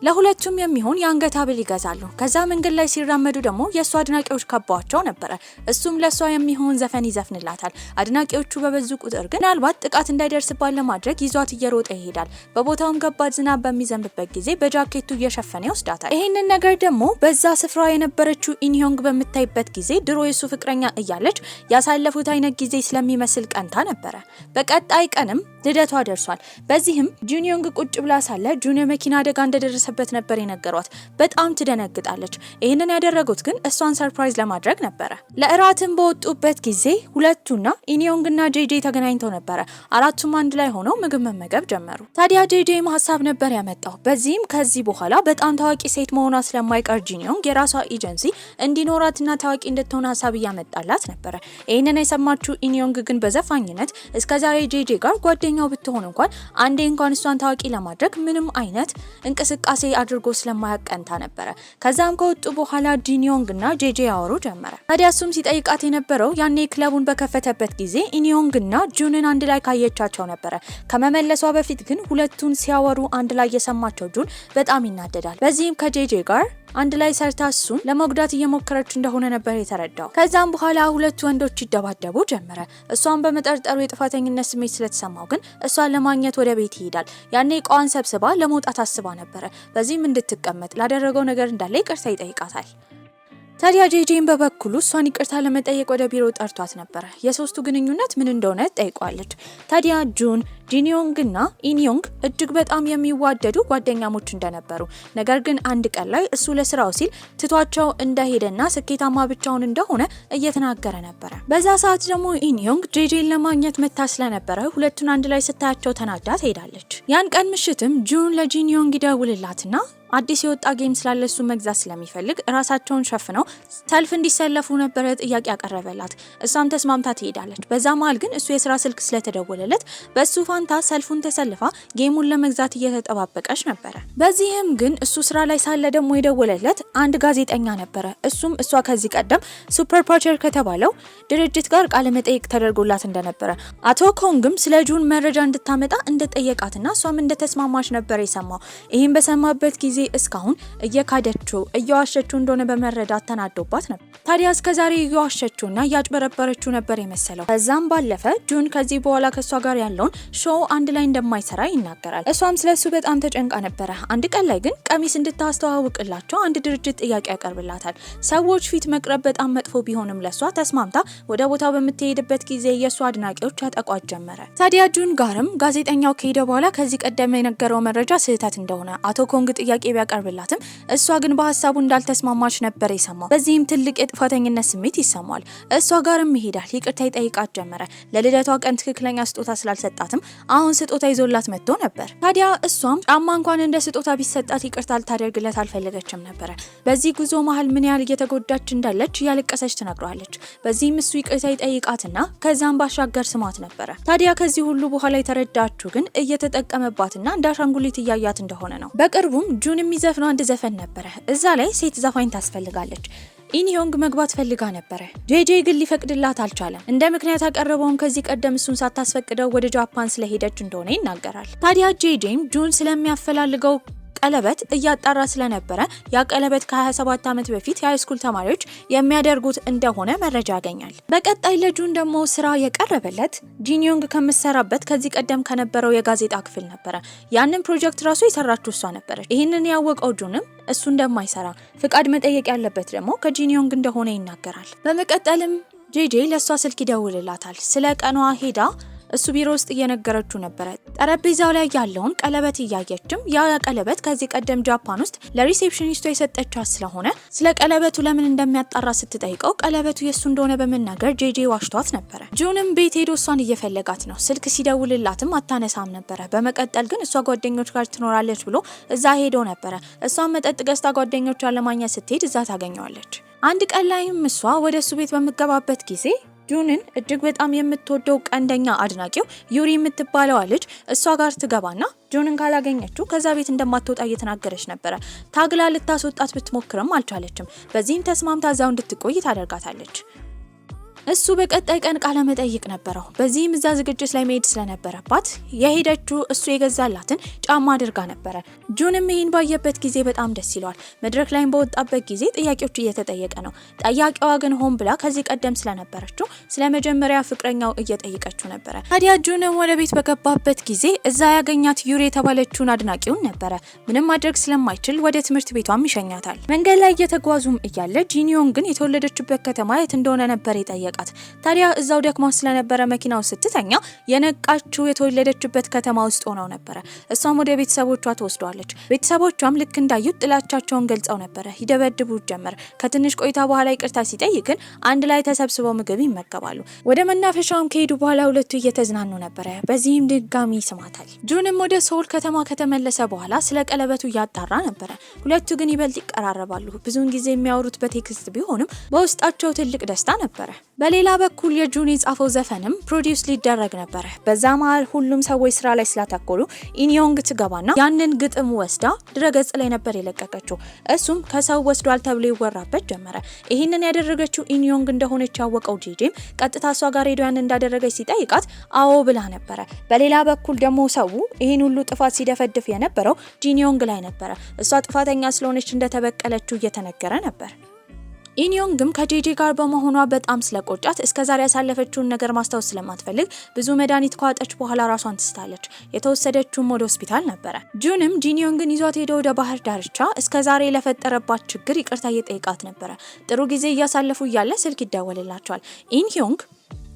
ለሁለቱም የሚሆን የአንገት ሐብል ይገዛሉ። ከዛ መንገድ ላይ ሲራመዱ ደግሞ የእሷ አድናቂዎች ከበዋቸው ነበረ። እሱም ለእሷ የሚሆን ዘፈን ይዘፍንላታል። አድናቂዎቹ በበዙ ቁጥር ግን ምናልባት ጥቃት እንዳይደርስባት ለማድረግ ይዟት እየሮጠ ይሄዳል። በቦታውም ከባድ ዝናብ በሚዘንብበት ጊዜ በጃኬቱ እየሸፈነ ይወስዳታል። ይህንን ነገር ደግሞ በዛ ስፍራ የነበረችው ኢንዮንግ በምታይበት ጊዜ ድሮ የሱ ፍቅረኛ እያለች ያሳለፉት አይነት ጊዜ ስለሚመስል ቀንታ ነበረ። በቀጣይ ቀንም ልደቷ ደርሷል። በዚህም ጁንዮንግ ቁጭ ብላ ሳለ ጁን የመኪና አደጋ እንደደረሰበት ነበር የነገሯት። በጣም ትደነግጣለች። ይህንን ያደረጉት ግን እሷን ሰርፕራይዝ ለማድረግ ነበረ። ለእራትም በወጡበት ጊዜ ሁለቱና ኢንዮንግና ጄጄ ተገናኝተው ነበረ። አራቱም አንድ ላይ ሆነው ምግብ መመገብ ጀመሩ። ታዲያ ጄጄም ሀሳብ ነበር ያመጣው። በዚህም ከዚህ በኋላ በጣም ታዋቂ ሴት መሆኗ ስለማይቀር ጁንዮንግ የራሷ ኤጀንሲ እንዲኖራትና ታዋቂ እንድትሆን ሀሳብ እያመጣላት ነበረ። ይህንን የሰማችው ኢንዮንግ ግን በዘፋኝነት እስከዛሬ ጄጄ ጋር ጓደኛው ብትሆን እንኳን አንዴ እንኳን እሷን ታዋቂ ለማድረግ ምንም አይነት እንቅስቃሴ አድርጎ ስለማያቀንታ ነበረ። ከዛም ከወጡ በኋላ ኢንዮንግና ጄጄ ያወሩ ጀመረ። ታዲያ እሱም ሲጠይቃት የነበረው ያኔ ክለቡን በከፈተበት ጊዜ ኢንዮንግና ጁንን አንድ ላይ ካየቻቸው ነበረ። ከመመለሷ በፊት ግን ሁለቱን ሲያወሩ አንድ ላይ የሰማቸው ጁን በጣም ይናደዳል። በዚህም ከጄጄ ጋር አንድ ላይ ሰርታ እሱን ለመጉዳት እየሞከረች እንደሆነ ነበር የተረዳው። ከዛም በኋላ ሁለቱ ወንዶች ይደባደቡ ጀመረ። እሷን በመጠርጠሩ የጥፋተኝነት ስሜት ስለተሰማው ግን እሷን ለማግኘት ወደ ቤት ይሄዳል። ያኔ እቃዋን ሰብስባ ለመውጣት አስባ ነበረ። በዚህም እንድትቀመጥ ላደረገው ነገር እንዳለ ይቅርታ ይጠይቃታል። ታዲያ ጄጄን በበኩሉ እሷን ይቅርታ ለመጠየቅ ወደ ቢሮ ጠርቷት ነበረ። የሶስቱ ግንኙነት ምን እንደሆነ ጠይቋለች። ታዲያ ጁን ጂንዮንግና ኢንዮንግ እጅግ በጣም የሚዋደዱ ጓደኛሞች እንደነበሩ፣ ነገር ግን አንድ ቀን ላይ እሱ ለስራው ሲል ትቷቸው እንደሄደና ስኬታማ ብቻውን እንደሆነ እየተናገረ ነበረ። በዛ ሰዓት ደግሞ ኢንዮንግ ጄጄን ለማግኘት መታ ስለነበረ ሁለቱን አንድ ላይ ስታያቸው ተናዳ ትሄዳለች። ያን ቀን ምሽትም ጁን ለጂንዮንግ ይደውልላትና አዲስ የወጣ ጌም ስላለ እሱ መግዛት ስለሚፈልግ ራሳቸውን ሸፍነው ሰልፍ እንዲሰለፉ ነበረ ጥያቄ ያቀረበላት። እሷም ተስማምታ ትሄዳለች። በዛ መሃል ግን እሱ የስራ ስልክ ስለተደወለለት በሱ ፋንታ ሰልፉን ተሰልፋ ጌሙን ለመግዛት እየተጠባበቀች ነበረ። በዚህም ግን እሱ ስራ ላይ ሳለ ደግሞ የደወለለት አንድ ጋዜጠኛ ነበረ። እሱም እሷ ከዚህ ቀደም ሱፐር ፓቸር ከተባለው ድርጅት ጋር ቃለ መጠይቅ ተደርጎላት እንደነበረ፣ አቶ ኮንግም ስለ ጁን መረጃ እንድታመጣ እንደጠየቃትና እሷም እንደተስማማች ነበር የሰማው። ይህም በሰማበት ጊዜ እስካሁን እየካደችው እየዋሸችው እንደሆነ በመረዳት ተናዶባት ነበር። ታዲያ እስከዛሬ እየዋሸችውና እያጭበረበረችው ነበር የመሰለው። ከዛም ባለፈ ጁን ከዚህ በኋላ ከሷ ጋር ያለውን ሾው አንድ ላይ እንደማይሰራ ይናገራል። እሷም ስለሱ በጣም ተጨንቃ ነበረ። አንድ ቀን ላይ ግን ቀሚስ እንድታስተዋውቅላቸው አንድ ድርጅት ጥያቄ ያቀርብላታል። ሰዎች ፊት መቅረብ በጣም መጥፎ ቢሆንም ለሷ ተስማምታ ወደ ቦታው በምትሄድበት ጊዜ የሷ አድናቂዎች ያጠቋት ጀመረ። ታዲያ ጁን ጋርም ጋዜጠኛው ከሄደ በኋላ ከዚህ ቀደም የነገረው መረጃ ስህተት እንደሆነ አቶ ኮንግ ጥያቄ ቢያቀርብላትም እሷ ግን በሀሳቡ እንዳልተስማማች ነበር የሰማው። በዚህም ትልቅ የጥፋተኝነት ስሜት ይሰማዋል። እሷ ጋርም ይሄዳል። ይቅርታ ይጠይቃት ጀመረ። ለልደቷ ቀን ትክክለኛ ስጦታ ስላልሰጣትም አሁን ስጦታ ይዞላት መጥቶ ነበር። ታዲያ እሷም ጫማ እንኳን እንደ ስጦታ ቢሰጣት ይቅርታ ልታደርግለት አልፈለገችም ነበረ። በዚህ ጉዞ መሀል ምን ያህል እየተጎዳች እንዳለች እያለቀሰች ትነግረዋለች። በዚህም እሱ ይቅርታ ይጠይቃትና ከዛም ባሻገር ስማት ነበረ። ታዲያ ከዚህ ሁሉ በኋላ የተረዳችው ግን እየተጠቀመባትና እንደ አሻንጉሊት እያያት እንደሆነ ነው። በቅርቡም ጁን የሚዘፍነው አንድ ዘፈን ነበረ። እዛ ላይ ሴት ዘፋኝ ታስፈልጋለች። ኢንዮንግ መግባት ፈልጋ ነበረ። ጄጄ ግን ሊፈቅድላት አልቻለም። እንደ ምክንያት ያቀረበውም ከዚህ ቀደም እሱን ሳታስፈቅደው ወደ ጃፓን ስለሄደች እንደሆነ ይናገራል። ታዲያ ጄጄም ጁን ስለሚያፈላልገው ቀለበት እያጣራ ስለነበረ ያ ቀለበት ከ27 ዓመት በፊት የሃይስኩል ተማሪዎች የሚያደርጉት እንደሆነ መረጃ ያገኛል። በቀጣይ ለጁን ደግሞ ስራ የቀረበለት ጂንዮንግ ከምትሰራበት ከዚህ ቀደም ከነበረው የጋዜጣ ክፍል ነበረ። ያንን ፕሮጀክት ራሱ የሰራችው እሷ ነበረች። ይህንን ያወቀው ጁንም እሱ እንደማይሰራ ፍቃድ መጠየቅ ያለበት ደግሞ ከጂንዮንግ እንደሆነ ይናገራል። በመቀጠልም ጄጄ ለሷ ስልክ ይደውልላታል። ስለ ቀኗ ሄዳ እሱ ቢሮ ውስጥ እየነገረችው ነበረ። ጠረጴዛው ላይ ያለውን ቀለበት እያየችም ያ ቀለበት ከዚህ ቀደም ጃፓን ውስጥ ለሪሴፕሽኒስቷ የሰጠቻት ስለሆነ ስለ ቀለበቱ ለምን እንደሚያጣራ ስትጠይቀው ቀለበቱ የሱ እንደሆነ በመናገር ጄጄ ዋሽቷት ነበረ። ጁንም ቤት ሄዶ እሷን እየፈለጋት ነው። ስልክ ሲደውልላትም አታነሳም ነበረ። በመቀጠል ግን እሷ ጓደኞች ጋር ትኖራለች ብሎ እዛ ሄዶ ነበረ። እሷን መጠጥ ገዝታ ጓደኞቿን ለማግኘት ስትሄድ እዛ ታገኘዋለች። አንድ ቀን ላይም እሷ ወደ እሱ ቤት በምትገባበት ጊዜ ጁንን እጅግ በጣም የምትወደው ቀንደኛ አድናቂው ዩሪ የምትባለው ልጅ እሷ ጋር ትገባና ጁንን ካላገኘችው ከዛ ቤት እንደማትወጣ እየተናገረች ነበረ። ታግላ ልታስወጣት ብትሞክርም አልቻለችም። በዚህም ተስማምታ እዛው እንድትቆይ ታደርጋታለች። እሱ በቀጣይ ቀን ቃለ መጠይቅ ነበረው። በዚህም እዛ ዝግጅት ላይ መሄድ ስለነበረባት የሄደችው እሱ የገዛላትን ጫማ አድርጋ ነበረ። ጁንም ይህን ባየበት ጊዜ በጣም ደስ ይለዋል። መድረክ ላይም በወጣበት ጊዜ ጥያቄዎች እየተጠየቀ ነው። ጠያቂዋ ግን ሆን ብላ ከዚህ ቀደም ስለነበረችው ስለመጀመሪያ ፍቅረኛው እየጠየቀችው ነበረ። ታዲያ ጁንም ወደ ቤት በገባበት ጊዜ እዛ ያገኛት ዩሪ የተባለችውን አድናቂውን ነበረ። ምንም ማድረግ ስለማይችል ወደ ትምህርት ቤቷም ይሸኛታል። መንገድ ላይ እየተጓዙም እያለ ጂኒዮን ግን የተወለደችበት ከተማ የት እንደሆነ ነበር የጠየቃት። ታዲያ እዛው ደክማ ስለነበረ መኪናው ስትተኛ የነቃችው የተወለደችበት ከተማ ውስጥ ሆነው ነበረ። እሷም ወደ ቤተሰቦቿ ተወስደዋለች። ቤተሰቦቿም ልክ እንዳዩት ጥላቻቸውን ገልጸው ነበረ። ይደበድቡት ጀመር። ከትንሽ ቆይታ በኋላ ይቅርታ ሲጠይቅን አንድ ላይ ተሰብስበው ምግብ ይመገባሉ። ወደ መናፈሻውም ከሄዱ በኋላ ሁለቱ እየተዝናኑ ነበረ። በዚህም ድጋሚ ይስማታል። ጁንም ወደ ሶል ከተማ ከተመለሰ በኋላ ስለ ቀለበቱ እያጣራ ነበረ። ሁለቱ ግን ይበልጥ ይቀራረባሉ። ብዙውን ጊዜ የሚያወሩት በቴክስት ቢሆንም በውስጣቸው ትልቅ ደስታ ነበረ። በሌላ በኩል የጁን የጻፈው ዘፈንም ፕሮዲውስ ሊደረግ ነበረ። በዛ መሀል ሁሉም ሰዎች ስራ ላይ ስላተኮሩ ኢንዮንግ ትገባና ያንን ግጥም ወስዳ ድረገጽ ላይ ነበር የለቀቀችው። እሱም ከሰው ወስዷል ተብሎ ይወራበት ጀመረ። ይህንን ያደረገችው ኢንዮንግ እንደሆነች ያወቀው ጄጄም ቀጥታ እሷ ጋር ሄዶ ያን እንዳደረገች ሲጠይቃት አዎ ብላ ነበረ። በሌላ በኩል ደግሞ ሰው ይህን ሁሉ ጥፋት ሲደፈድፍ የነበረው ጂኒዮንግ ላይ ነበረ። እሷ ጥፋተኛ ስለሆነች እንደተበቀለችው እየተነገረ ነበር። ኢንዮንግም ከጄጄ ጋር በመሆኗ በጣም ስለቆጫት እስከዛሬ ያሳለፈችውን ነገር ማስታወስ ስለማትፈልግ ብዙ መድኃኒት ከዋጠች በኋላ ራሷን ትስታለች። የተወሰደችውም ወደ ሆስፒታል ነበረ። ጁንም ጂኒዮንግን ይዟት ሄዶ ወደ ባህር ዳርቻ እስከዛሬ ለፈጠረባት ችግር ይቅርታ እየጠየቃት ነበረ። ጥሩ ጊዜ እያሳለፉ እያለ ስልክ ይደወልላቸዋል። ኢንዮንግ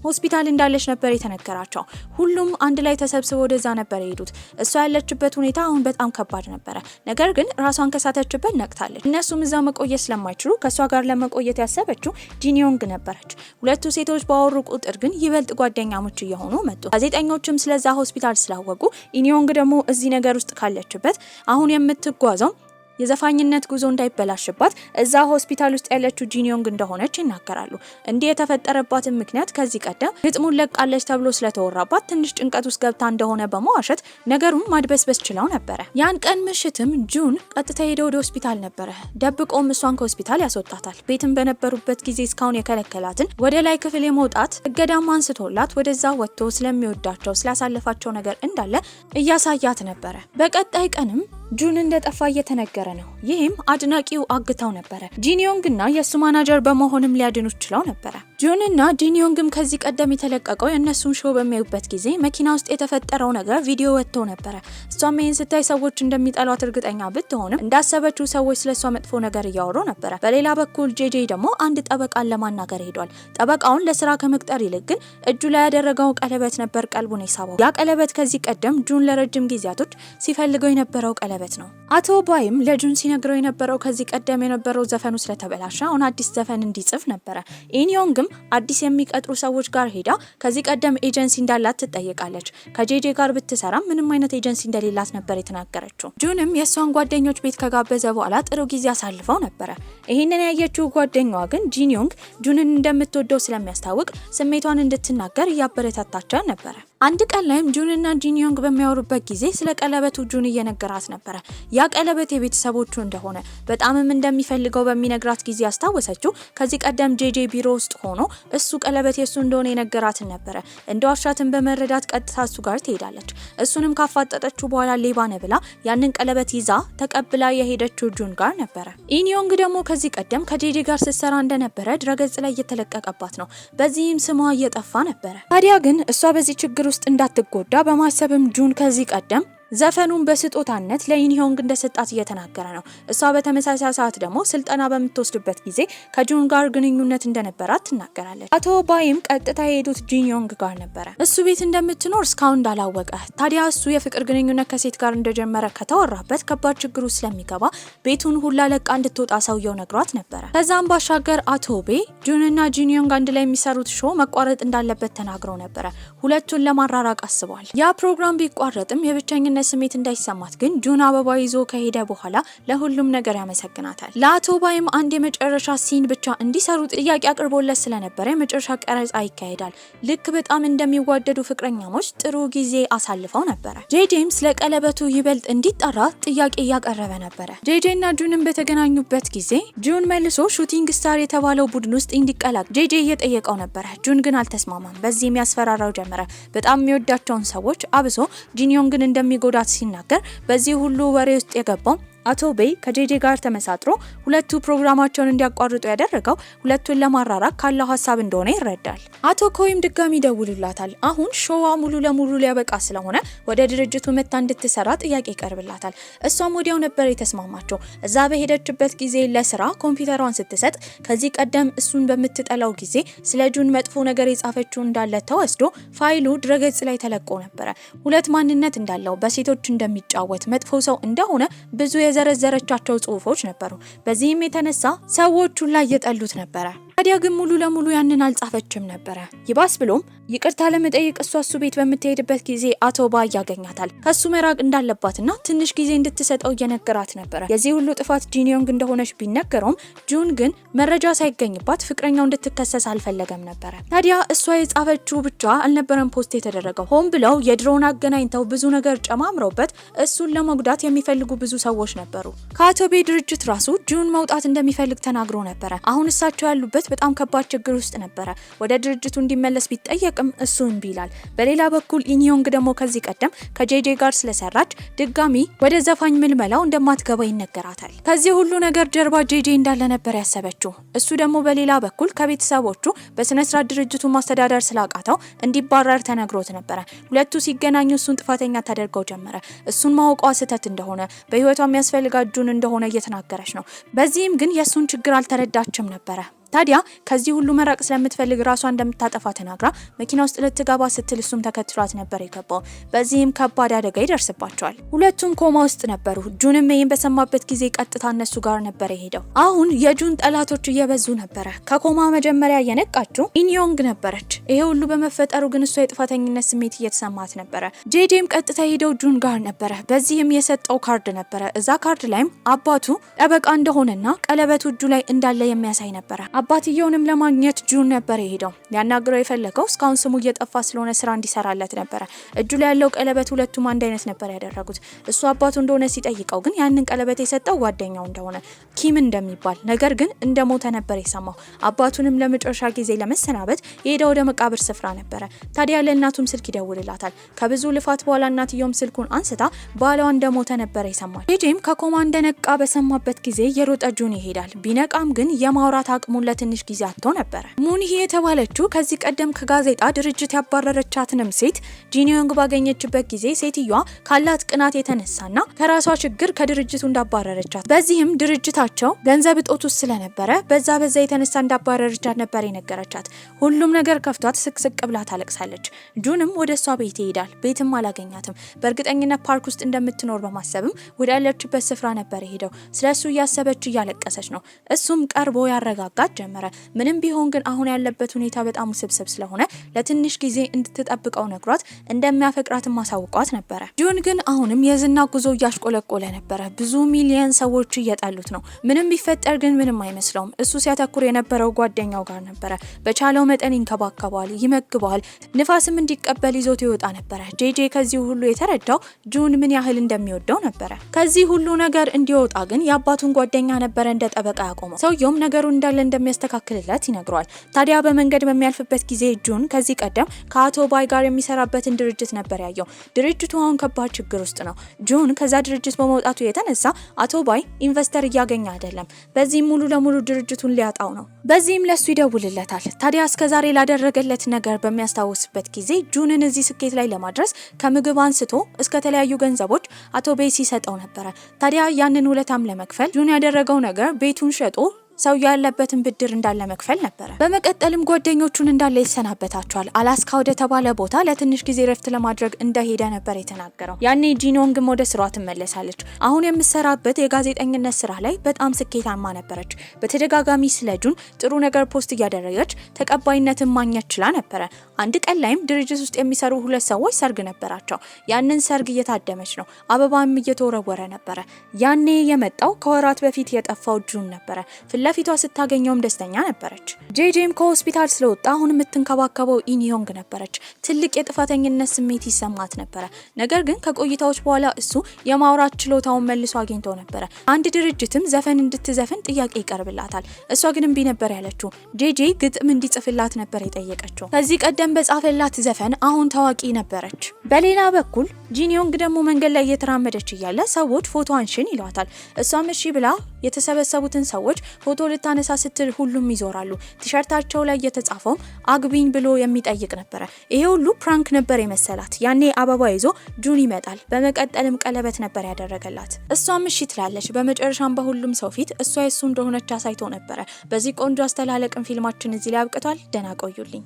ሆስፒታል እንዳለች ነበር የተነገራቸው። ሁሉም አንድ ላይ ተሰብስበው ወደዛ ነበር የሄዱት። እሷ ያለችበት ሁኔታ አሁን በጣም ከባድ ነበረ። ነገር ግን ራሷን ከሳተችበት ነቅታለች። እነሱም እዛ መቆየት ስለማይችሉ ከእሷ ጋር ለመቆየት ያሰበችው ጂኒዮንግ ነበረች። ሁለቱ ሴቶች ባወሩ ቁጥር ግን ይበልጥ ጓደኛሞች እየሆኑ መጡ። ጋዜጠኞችም ስለዛ ሆስፒታል ስላወቁ ኢንዮንግ ደግሞ እዚህ ነገር ውስጥ ካለችበት አሁን የምትጓዘው የዘፋኝነት ጉዞ እንዳይበላሽባት እዛ ሆስፒታል ውስጥ ያለችው ጂኒዮንግ እንደሆነች ይናገራሉ። እንዲህ የተፈጠረባትን ምክንያት ከዚህ ቀደም ግጥሙን ለቃለች ተብሎ ስለተወራባት ትንሽ ጭንቀት ውስጥ ገብታ እንደሆነ በመዋሸት ነገሩን ማድበስበስ ችለው ነበረ። ያን ቀን ምሽትም ጁን ቀጥታ ሄደ ወደ ሆስፒታል ነበረ። ደብቆም እሷን ከሆስፒታል ያስወጣታል። ቤትም በነበሩበት ጊዜ እስካሁን የከለከላትን ወደ ላይ ክፍል የመውጣት እገዳም አንስቶላት ወደዛ ወጥቶ ስለሚወዳቸው ስላሳለፋቸው ነገር እንዳለ እያሳያት ነበረ። በቀጣይ ቀንም ጁን እንደጠፋ እየተነገረ ነው። ይህም አድናቂው አግታው ነበረ። ጂኒዮንግና የሱ ማናጀር በመሆንም ሊያድኑት ችለው ነበረ። ጁንና ጂኒዮንግም ከዚህ ቀደም የተለቀቀው የእነሱን ሾው በሚያዩበት ጊዜ መኪና ውስጥ የተፈጠረው ነገር ቪዲዮ ወጥቶ ነበረ። እሷም ይህን ስታይ ሰዎች እንደሚጠሏት እርግጠኛ ብትሆንም እንዳሰበችው ሰዎች ስለሷ መጥፎ ነገር እያወሩ ነበረ። በሌላ በኩል ጄጄ ደግሞ አንድ ጠበቃን ለማናገር ሄዷል። ጠበቃውን ለስራ ከመቅጠር ይልቅ ግን እጁ ላይ ያደረገው ቀለበት ነበር ቀልቡን የሳበው። ያ ቀለበት ከዚህ ቀደም ጁን ለረጅም ጊዜያቶች ሲፈልገው የነበረው ቀለበት ነው። አቶ ባይም ለጁን ሲነግረው የነበረው ከዚህ ቀደም የነበረው ዘፈኑ ስለተበላሸ አሁን አዲስ ዘፈን እንዲጽፍ ነበረ። ኢንዮንግም አዲስ የሚቀጥሩ ሰዎች ጋር ሄዳ ከዚህ ቀደም ኤጀንሲ እንዳላት ትጠይቃለች። ከጄጄ ጋር ብትሰራ ምንም አይነት ኤጀንሲ እንደሌላት ነበር የተናገረችው። ጁንም የሷን ጓደኞች ቤት ከጋበዘ በኋላ ጥሩ ጊዜ አሳልፈው ነበረ። ይህንን ያየችው ጓደኛዋ ግን ጂኒዮንግ ጁንን እንደምትወደው ስለሚያስታውቅ ስሜቷን እንድትናገር እያበረታታቻት ነበረ። አንድ ቀን ላይም ጁንና ጂኒዮንግ በሚያወሩበት ጊዜ ስለ ቀለበቱ ጁን እየነገራት ነበረ። ያ ቀለበት የቤተሰቦቹ እንደሆነ በጣምም እንደሚፈልገው በሚነግራት ጊዜ አስታወሰችው። ከዚህ ቀደም ጄጄ ቢሮ ውስጥ ሆኖ እሱ ቀለበት የሱ እንደሆነ የነገራትን ነበረ። እንደ ዋሻትን በመረዳት ቀጥታ እሱ ጋር ትሄዳለች። እሱንም ካፋጠጠችው በኋላ ሌባ ነህ ብላ ያንን ቀለበት ይዛ ተቀብላ የሄደችው ጁን ጋር ነበረ። ኢንዮንግ ደግሞ ከዚህ ቀደም ከጄጄ ጋር ስትሰራ እንደነበረ ድረገጽ ላይ እየተለቀቀባት ነው። በዚህም ስሟ እየጠፋ ነበረ። ታዲያ ግን እሷ በዚህ ችግር ውስጥ እንዳትጎዳ በማሰብም ጁን ከዚህ ቀደም ዘፈኑን በስጦታነት ለኢንዮንግ እንደሰጣት እየተናገረ ነው። እሷ በተመሳሳይ ሰዓት ደግሞ ስልጠና በምትወስድበት ጊዜ ከጁን ጋር ግንኙነት እንደነበራት ትናገራለች። አቶ ባይም ቀጥታ የሄዱት ጂኒዮንግ ጋር ነበረ። እሱ ቤት እንደምትኖር እስካሁን እንዳላወቀ፣ ታዲያ እሱ የፍቅር ግንኙነት ከሴት ጋር እንደጀመረ ከተወራበት ከባድ ችግሩ ስለሚገባ ቤቱን ሁላ ለቃ እንድትወጣ ሰውየው ነግሯት ነበረ። ከዛም ባሻገር አቶ ቤ ጁንና ጂኒዮንግ አንድ ላይ የሚሰሩት ሾው መቋረጥ እንዳለበት ተናግረው ነበረ። ሁለቱን ለማራራቅ አስበዋል። ያ ፕሮግራም ቢቋረጥም የብቸኝነት የጥፋተኝነት ስሜት እንዳይሰማት ግን ጁን አበባ ይዞ ከሄደ በኋላ ለሁሉም ነገር ያመሰግናታል። ለአቶ ባይም አንድ የመጨረሻ ሲን ብቻ እንዲሰሩ ጥያቄ አቅርቦለት ስለነበረ የመጨረሻ ቀረጻ ይካሄዳል። ልክ በጣም እንደሚዋደዱ ፍቅረኛሞች ጥሩ ጊዜ አሳልፈው ነበረ። ጄጄም ስለ ቀለበቱ ይበልጥ እንዲጣራ ጥያቄ እያቀረበ ነበረ። ጄጄና ጁንን በተገናኙበት ጊዜ ጁን መልሶ ሹቲንግ ስታር የተባለው ቡድን ውስጥ እንዲቀላቀል ጄጄ እየጠየቀው ነበረ። ጁን ግን አልተስማማም። በዚህም ያስፈራራው ጀመረ። በጣም የሚወዳቸውን ሰዎች አብሶ ጂንዮንግን እንደሚጎዳት ሲናገር በዚህ ሁሉ ወሬ ውስጥ የገባው አቶ ቤይ ከጄጄ ጋር ተመሳጥሮ ሁለቱ ፕሮግራማቸውን እንዲያቋርጡ ያደረገው ሁለቱን ለማራራቅ ካለው ሀሳብ እንደሆነ ይረዳል። አቶ ኮይም ድጋሚ ደውሉላታል። አሁን ሾዋ ሙሉ ለሙሉ ሊያበቃ ስለሆነ ወደ ድርጅቱ መታ እንድትሰራ ጥያቄ ይቀርብላታል። እሷም ወዲያው ነበር የተስማማቸው። እዛ በሄደችበት ጊዜ ለስራ ኮምፒውተሯን ስትሰጥ ከዚህ ቀደም እሱን በምትጠላው ጊዜ ስለ ጁን መጥፎ ነገር የጻፈችው እንዳለ ተወስዶ ፋይሉ ድረገጽ ላይ ተለቆ ነበረ። ሁለት ማንነት እንዳለው፣ በሴቶች እንደሚጫወት፣ መጥፎ ሰው እንደሆነ ብዙ የዘረዘረቻቸው ጽሁፎች ነበሩ። በዚህም የተነሳ ሰዎቹ ላይ የጠሉት ነበረ። ታዲያ ግን ሙሉ ለሙሉ ያንን አልጻፈችም ነበረ። ይባስ ብሎም ይቅርታ ለመጠየቅ እሱ ቤት በምትሄድበት ጊዜ አቶ ባይ ያገኛታል። ከሱ መራቅ እንዳለባትና ትንሽ ጊዜ እንድትሰጠው እየነገራት ነበረ። የዚህ ሁሉ ጥፋት ጂንዮንግ እንደሆነች ቢነገረውም ጁን ግን መረጃ ሳይገኝባት ፍቅረኛው እንድትከሰስ አልፈለገም ነበረ። ታዲያ እሷ የጻፈችው ብቻ አልነበረም ፖስት የተደረገው። ሆን ብለው የድሮውን አገናኝተው ብዙ ነገር ጨማምረውበት እሱን ለመጉዳት የሚፈልጉ ብዙ ሰዎች ነበሩ። ከአቶ ቤ ድርጅት ራሱ ጁን መውጣት እንደሚፈልግ ተናግሮ ነበረ። አሁን እሳቸው ያሉበት በጣም ከባድ ችግር ውስጥ ነበረ። ወደ ድርጅቱ እንዲመለስ ቢጠየቅም እሱ እምቢ ይላል። በሌላ በኩል ኢንዮንግ ደግሞ ከዚህ ቀደም ከጄጄ ጋር ስለሰራች ድጋሚ ወደ ዘፋኝ ምልመላው እንደማትገባ ይነገራታል። ከዚህ ሁሉ ነገር ጀርባ ጄጄ እንዳለ ነበር ያሰበችው። እሱ ደግሞ በሌላ በኩል ከቤተሰቦቹ በስነስርዓት ድርጅቱ ማስተዳደር ስላቃተው እንዲባረር ተነግሮት ነበረ። ሁለቱ ሲገናኙ እሱን ጥፋተኛ ታደርገው ጀመረ። እሱን ማወቋ ስህተት እንደሆነ፣ በህይወቷ የሚያስፈልጋት ጁን እንደሆነ እየተናገረች ነው። በዚህም ግን የእሱን ችግር አልተረዳችም ነበረ። ታዲያ ከዚህ ሁሉ መራቅ ስለምትፈልግ ራሷ እንደምታጠፋ ተናግራ መኪና ውስጥ ልትገባ ስትል እሱም ተከትሏት ነበር የገባው። በዚህም ከባድ አደጋ ይደርስባቸዋል። ሁለቱም ኮማ ውስጥ ነበሩ። ጁንም ይህን በሰማበት ጊዜ ቀጥታ እነሱ ጋር ነበር የሄደው። አሁን የጁን ጠላቶች እየበዙ ነበረ። ከኮማ መጀመሪያ የነቃችው ኢንዮንግ ነበረች። ይሄ ሁሉ በመፈጠሩ ግን እሷ የጥፋተኝነት ስሜት እየተሰማት ነበረ። ጄጄም ቀጥታ ሄደው ጁን ጋር ነበረ። በዚህም የሰጠው ካርድ ነበረ። እዛ ካርድ ላይም አባቱ ጠበቃ እንደሆነና ቀለበቱ እጁ ላይ እንዳለ የሚያሳይ ነበረ። አባትየውንም ለማግኘት ጁን ነበር የሄደው። ሊያናግረው የፈለገው እስካሁን ስሙ እየጠፋ ስለሆነ ስራ እንዲሰራለት ነበረ። እጁ ላይ ያለው ቀለበት ሁለቱም አንድ አይነት ነበር ያደረጉት። እሱ አባቱ እንደሆነ ሲጠይቀው ግን ያንን ቀለበት የሰጠው ጓደኛው እንደሆነ ኪም እንደሚባል ነገር ግን እንደሞተ ነበር የሰማው። አባቱንም ለመጨረሻ ጊዜ ለመሰናበት የሄደው ወደ መቃብር ስፍራ ነበረ። ታዲያ ለእናቱም ስልክ ይደውልላታል። ከብዙ ልፋት በኋላ እናትየውም ስልኩን አንስታ ባሏ እንደሞተ ነበር የሰማው። ጄጄም ከኮማ እንደነቃ በሰማበት ጊዜ የሮጠ ጁን ይሄዳል። ቢነቃም ግን የማውራት አቅሙን ትንሽ ጊዜ አጥቶ ነበረ። ሙንሂ የተባለችው ከዚህ ቀደም ከጋዜጣ ድርጅት ያባረረቻትንም ሴት ጂንዮንግ ባገኘችበት ጊዜ ሴትዮዋ ካላት ቅናት የተነሳና ከራሷ ችግር ከድርጅቱ እንዳባረረቻት፣ በዚህም ድርጅታቸው ገንዘብ እጦት ውስጥ ስለነበረ በዛ የተነሳ እንዳባረረቻት ነበር የነገረቻት። ሁሉም ነገር ከፍቷት ስቅስቅ ብላ ታለቅሳለች። ጁንም ወደ እሷ ቤት ይሄዳል። ቤትም አላገኛትም። በእርግጠኝነት ፓርክ ውስጥ እንደምትኖር በማሰብም ወደ ያለችበት ስፍራ ነበር የሄደው። ስለሱ እያሰበች እያለቀሰች ነው። እሱም ቀርቦ ያረጋጋት ጀመረ። ምንም ቢሆን ግን አሁን ያለበት ሁኔታ በጣም ውስብስብ ስለሆነ ለትንሽ ጊዜ እንድትጠብቀው ነግሯት እንደሚያፈቅራትም ማሳውቋት ነበረ። ጁን ግን አሁንም የዝና ጉዞ እያሽቆለቆለ ነበረ። ብዙ ሚሊዮን ሰዎች እየጣሉት ነው። ምንም ቢፈጠር ግን ምንም አይመስለውም። እሱ ሲያተኩር የነበረው ጓደኛው ጋር ነበረ። በቻለው መጠን ይንከባከበዋል፣ ይመግበዋል፣ ንፋስም እንዲቀበል ይዞት ይወጣ ነበረ። ጄጄ ከዚህ ሁሉ የተረዳው ጁን ምን ያህል እንደሚወደው ነበረ። ከዚህ ሁሉ ነገር እንዲወጣ ግን የአባቱን ጓደኛ ነበረ እንደ ጠበቃ ያቆመው። ሰውየውም ነገሩ እንዳለ እንደሚያስተካክልለት ይነግረዋል። ታዲያ በመንገድ በሚያልፍበት ጊዜ ጁን ከዚህ ቀደም ከአቶ ባይ ጋር የሚሰራበትን ድርጅት ነበር ያየው። ድርጅቱ አሁን ከባድ ችግር ውስጥ ነው። ጁን ከዛ ድርጅት በመውጣቱ የተነሳ አቶ ባይ ኢንቨስተር እያገኘ አይደለም። በዚህም ሙሉ ለሙሉ ድርጅቱን ሊያጣው ነው። በዚህም ለሱ ይደውልለታል። ታዲያ እስከዛሬ ላደረገለት ነገር በሚያስታውስበት ጊዜ ጁንን እዚህ ስኬት ላይ ለማድረስ ከምግብ አንስቶ እስከ ተለያዩ ገንዘቦች አቶ ቤይ ሲሰጠው ነበረ። ታዲያ ያንን ውለታም ለመክፈል ጁን ያደረገው ነገር ቤቱን ሸጦ ሰው ያለበትን ብድር እንዳለ መክፈል ነበረ። በመቀጠልም ጓደኞቹን እንዳለ ይሰናበታቸዋል። አላስካ ወደ ተባለ ቦታ ለትንሽ ጊዜ ረፍት ለማድረግ እንደሄደ ነበር የተናገረው። ያኔ ጂኖንግም ወደ ስራዋ ትመለሳለች። አሁን የምትሰራበት የጋዜጠኝነት ስራ ላይ በጣም ስኬታማ ነበረች። በተደጋጋሚ ስለ ጁን ጥሩ ነገር ፖስት እያደረገች ተቀባይነትን ማግኘት ችላ ነበረ። አንድ ቀን ላይም ድርጅት ውስጥ የሚሰሩ ሁለት ሰዎች ሰርግ ነበራቸው። ያንን ሰርግ እየታደመች ነው። አበባም እየተወረወረ ነበረ። ያኔ የመጣው ከወራት በፊት የጠፋው ጁን ነበረ። ፊትለፊቷ ስታገኘውም ደስተኛ ነበረች። ጄጄም ከሆስፒታል ስለወጣ አሁን የምትንከባከበው ኢንዮንግ ነበረች። ትልቅ የጥፋተኝነት ስሜት ይሰማት ነበረ። ነገር ግን ከቆይታዎች በኋላ እሱ የማውራት ችሎታውን መልሶ አግኝቶ ነበረ። አንድ ድርጅትም ዘፈን እንድትዘፍን ጥያቄ ይቀርብላታል። እሷ ግን እምቢ ነበር ያለችው። ጄጄ ግጥም እንዲጽፍላት ነበር የጠየቀችው። ከዚህ ቀደም በጻፈላት ዘፈን አሁን ታዋቂ ነበረች። በሌላ በኩል ጂንዮንግ ደግሞ መንገድ ላይ እየተራመደች እያለ ሰዎች ፎቶ አንሽን ይሏታል። እሷም እሺ ብላ የተሰበሰቡትን ሰዎች ፎቶ ልታነሳ ስትል ሁሉም ይዞራሉ። ቲሸርታቸው ላይ የተጻፈው አግቢኝ ብሎ የሚጠይቅ ነበረ። ይሄ ሁሉ ፕራንክ ነበር የመሰላት። ያኔ አበባ ይዞ ጁን ይመጣል። በመቀጠልም ቀለበት ነበር ያደረገላት። እሷም እሺ ትላለች። በመጨረሻም በሁሉም ሰው ፊት እሷ የሱ እንደሆነች አሳይቶ ነበረ። በዚህ ቆንጆ አስተላለቅን ፊልማችን እዚህ ላይ አብቅቷል። ደህና ቆዩልኝ።